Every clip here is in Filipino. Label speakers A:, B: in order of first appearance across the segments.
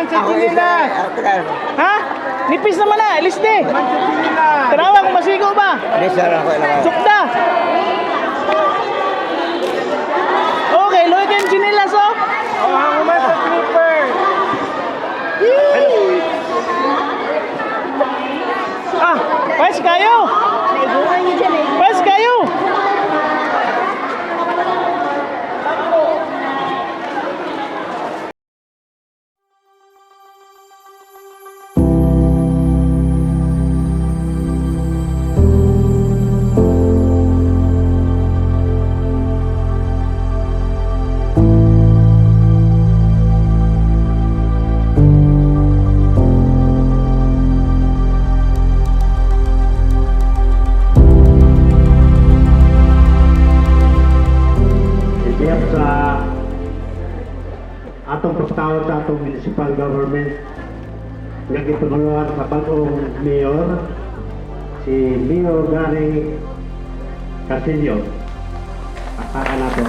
A: Mansa Chinilas!
B: Ha? Nipis naman na, alis di.
A: Mansa Chinilas!
B: Tarawa kung masigo ba?
C: Hindi, sir, ako lang.
B: Sukda. Okay, look yung chinilas oh.
A: Oh, hanguman sa slipper!
B: Ah, pas kayo. Pas kayo.
D: Ibiyap sa atong pagtawag sa atong municipal government nga gitulungan sa bagong mayor si Mayor Gary Casillo. Akala nato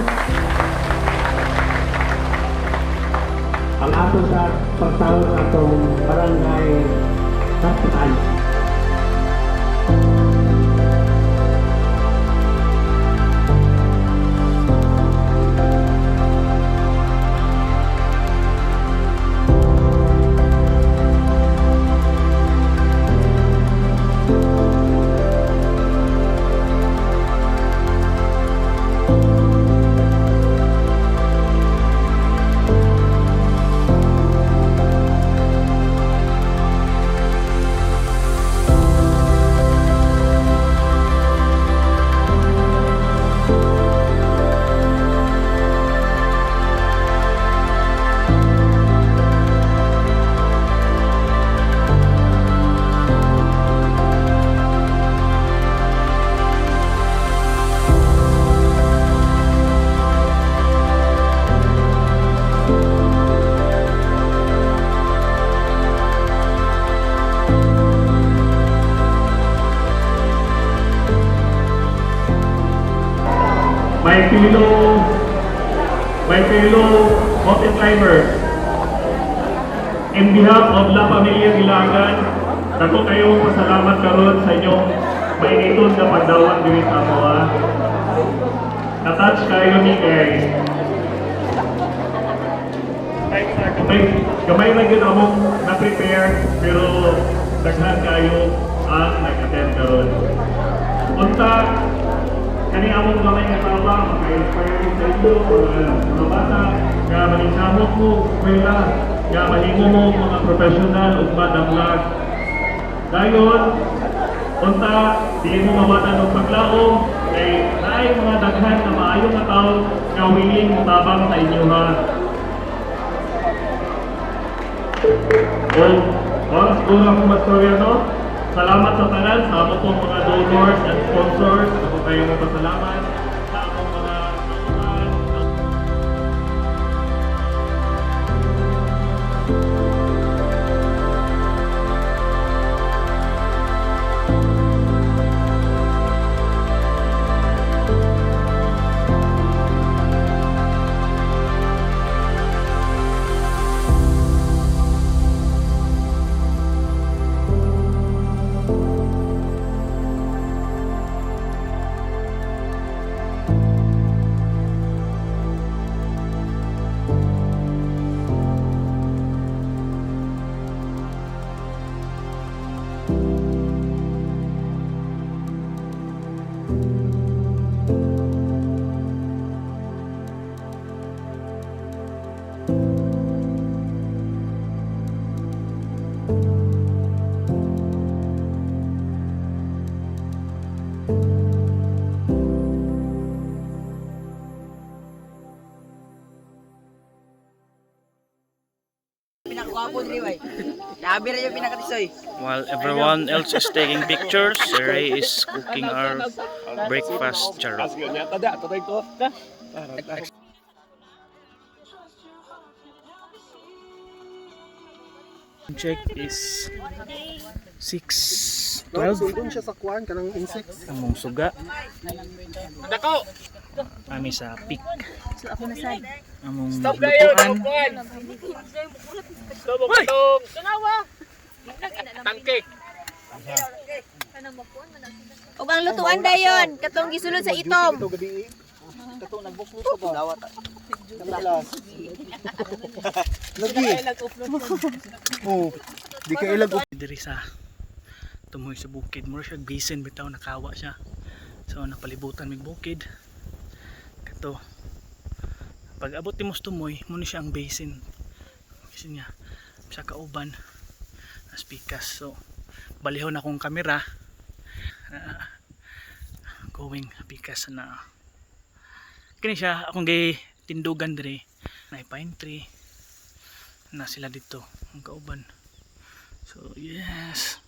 D: ang ato sa pagtawag sa atong barangay kapitan. My fellow mountain climbers, in behalf of La Familia Gilagan, dako kayong pasalamat karon sa inyong mainiton na pagdawat diri sa amoa. Na-touch kayo ni kay gamay na yun among na-prepare, pero daghan kayo ang nag-attend karon. Unta, kani among gamay nga tawa, maka-inspire sa inyo, mga bata, nga malingamot mo, kwela, nga malingo mo mga professional ug madamlag. Dayon, unta, di mo mawatan ng paglaom, kay naay mga daghan na maayo nga tao nga willing tabang sa inyo ha. O, oras ko lang kung mastorya, no? Salamat sa tanan, sa among pong mga donors and sponsors. Ako kayo mo pasalamat sa among mga kaunan.
E: While everyone else is taking pictures, Ray is cooking our breakfast charot. Check is 6:12.
A: Doon siya sa kuwan kanang insects.
E: Among suga.
B: Dako.
E: Kami sa peak.
B: So ako na sad.
E: Among lutuan.
C: Ug ang lutuan dayon, katong gisulod sa itom.
A: Di ka ilag
E: Diri sa tumoy sa bukid. Mura siya basin bitaw, nakawa siya. So napalibutan mig bukid. Kato. Pag abot ni mos tumoy, muna siya ang basin. Basin niya. Sa kauban. As pikas. So balihon akong kamera. Going pikas na. Kini siya akong gay tindugan diri. Na pine tree. Na sila dito ang kauban. So yes.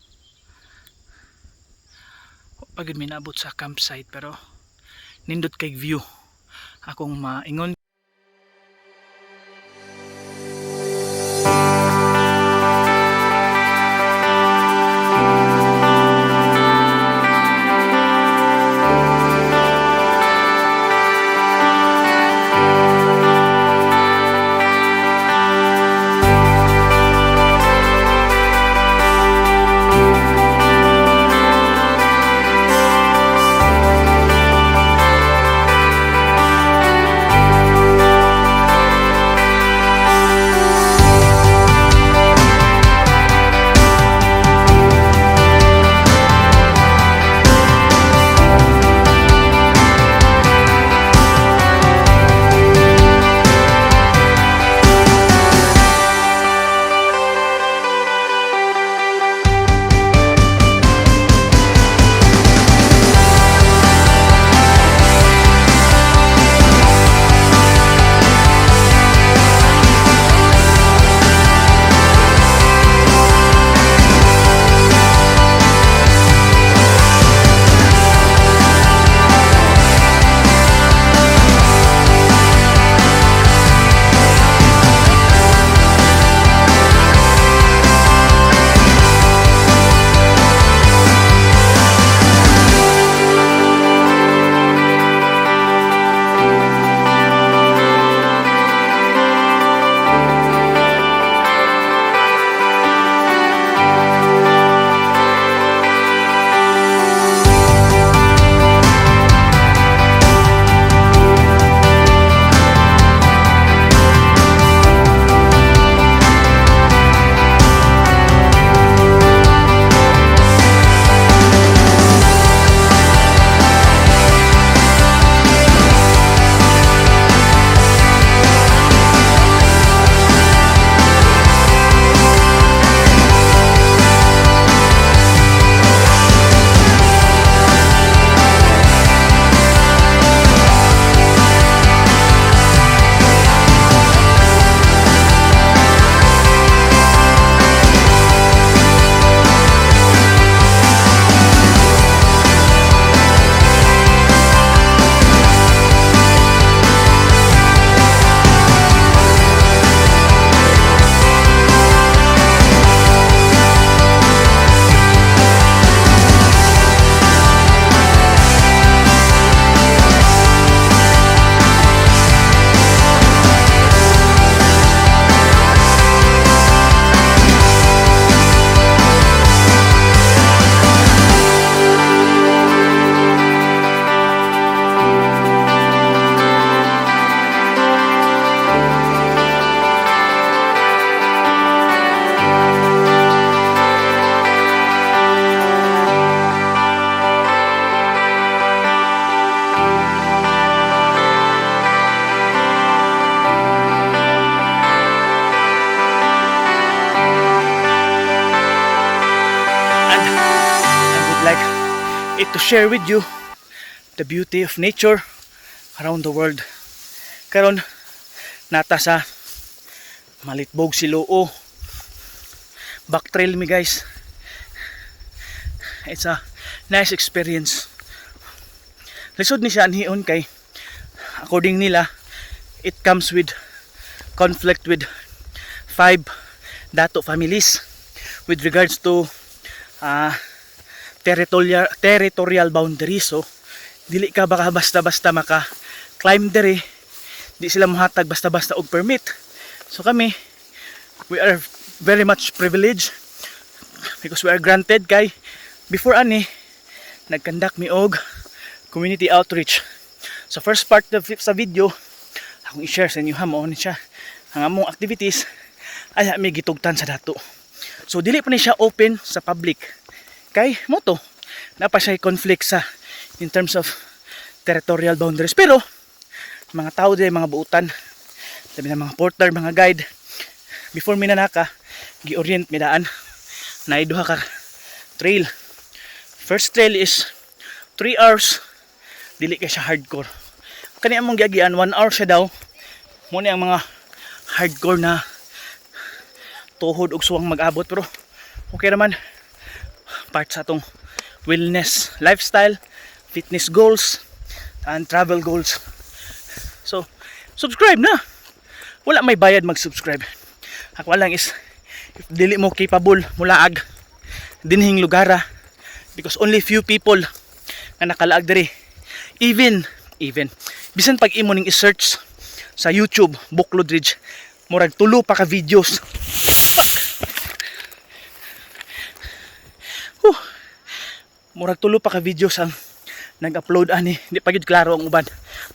E: Pagod may naabot sa campsite pero nindot kay view akong maingon. It to share with you the beauty of nature around the world. Karon nata sa Malitbog Siloo. Back trail mi guys. It's a nice experience. Lisod ni siya anhion kay according nila it comes with conflict with 5 dato families with regards to territorial boundaries. So dili ka baka basta-basta climb dere, di sila mahatag basta-basta og permit. So kami, we are very much privileged because we are granted kay before ani nagkandak mi og community outreach. So first part sa video akong i-share sa inyo ha, mao ni siya ang among activities ay mi gitugtan sa dato. So dili pa ni siya open sa public kay mo to napa siya conflict sa in terms of territorial boundaries, pero mga tao din, mga buutan, sabi na mga porter, mga guide, before minanaka gi-orient mi daan na duha ka trail. First trail is 3 hours, dili kay siya hardcore. Kani among giagian 1 hour siya daw, mo ni ang mga hardcore na tuhod ug suwang mag-abot, pero okay naman, part sa atong wellness lifestyle, fitness goals and travel goals. So subscribe na, wala may bayad mag-subscribe. Ako lang is if dili mo capable mulaag dinhing lugara, because only few people nga nakalaag diri. Even bisan pag imo ning i-search sa YouTube Buklod Ridge, murag tulo pa ka videos. Murag tulo pa ka videos ang nag-upload ani, di pa gyud klaro ang uban,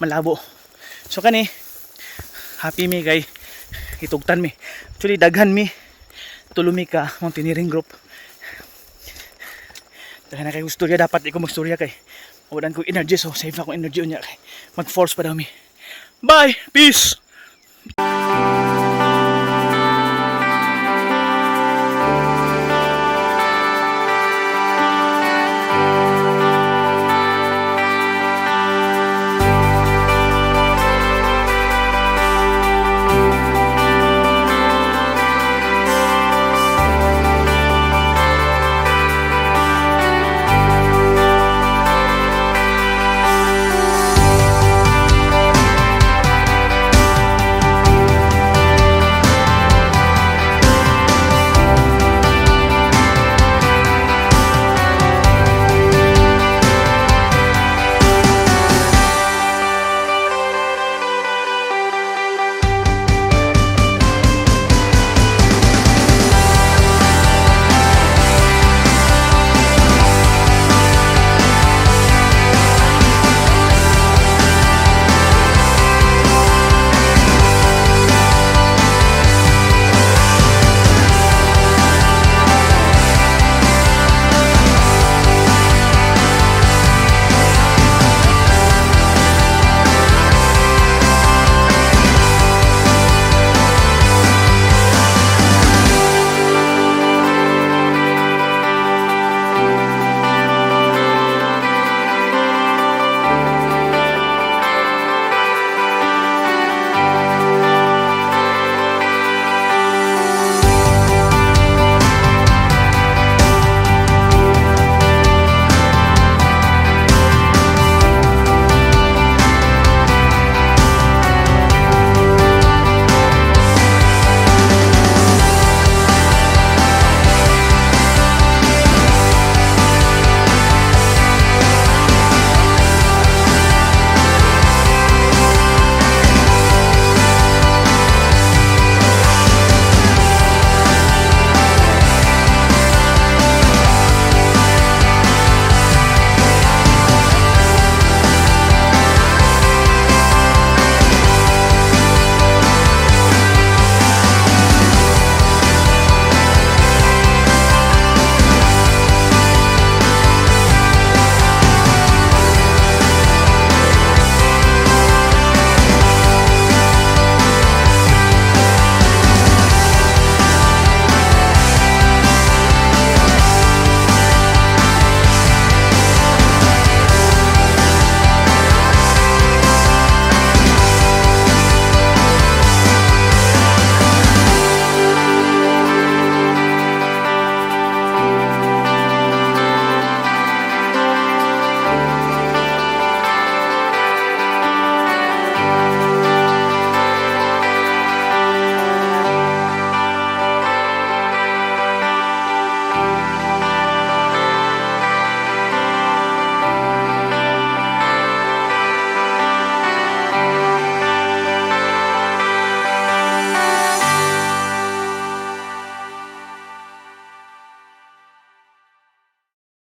E: malabo. So kani happy mi kay itugtan mi. Actually daghan mi, tulo mi ka mountaineering group. Daghan na kay istorya, dapat iko magstorya kay wadan ko energy, so save na ko energy unya kay mag-force pa daw mi. Bye, peace.